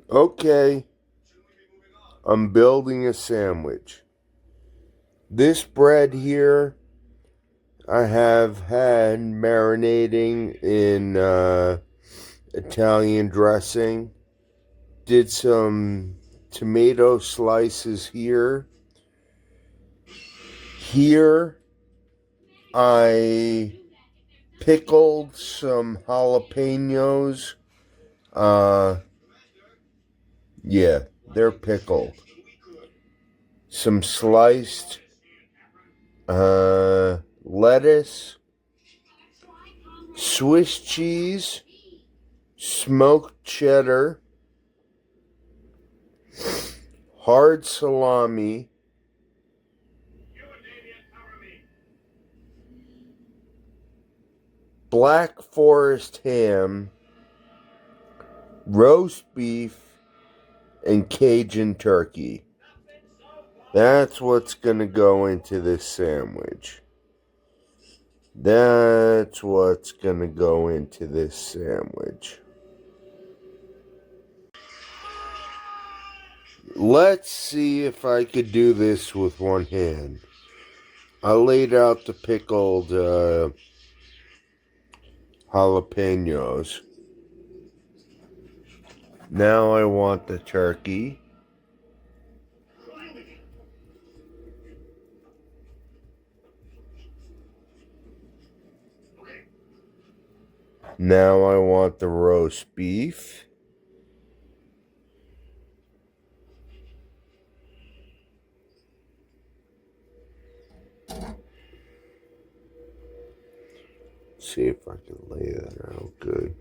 Okay, I'm building a sandwich. This bread here, I have had marinating in Italian dressing. Did some tomato slices here. Here, I pickled some jalapenos. Yeah, they're pickled. Some sliced lettuce, Swiss cheese, smoked cheddar, hard salami, Black Forest ham, roast beef, and Cajun turkey. That's what's going to go into this sandwich. That's what's going to go into this sandwich. Let's see if I could do this with one hand. I laid out the pickled jalapenos. Now I want the turkey. Now I want the roast beef. See if I can lay that out good.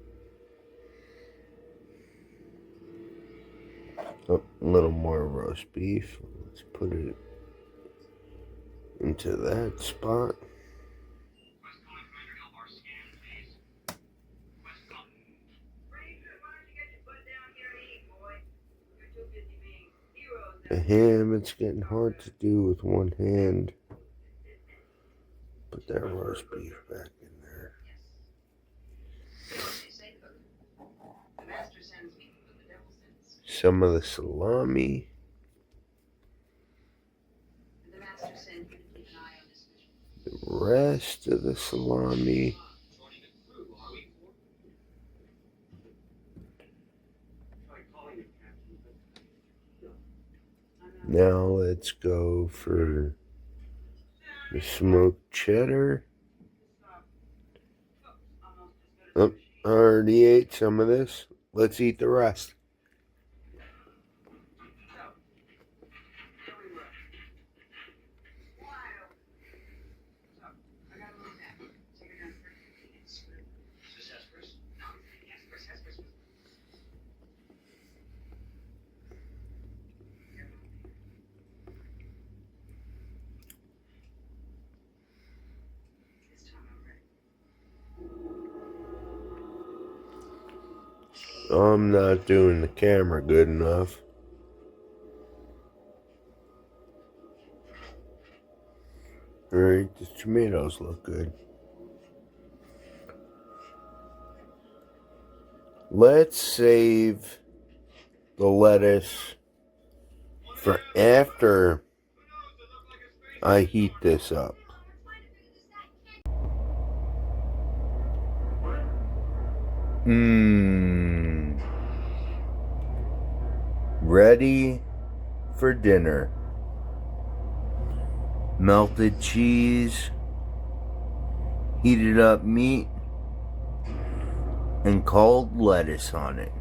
Oh, a little more roast beef. Let's put it into that spot. The ham, it's getting hard to do with one hand. Put that roast beef back in there. Some of the salami. The rest of the salami. Now let's go for the smoked cheddar. Oh, I already ate some of this. Let's eat the rest. I'm not doing the camera good enough. Alright, the tomatoes look good. Let's save the lettuce for after I heat this up. Ready for dinner. Melted cheese, heated up meat, and cold lettuce on it.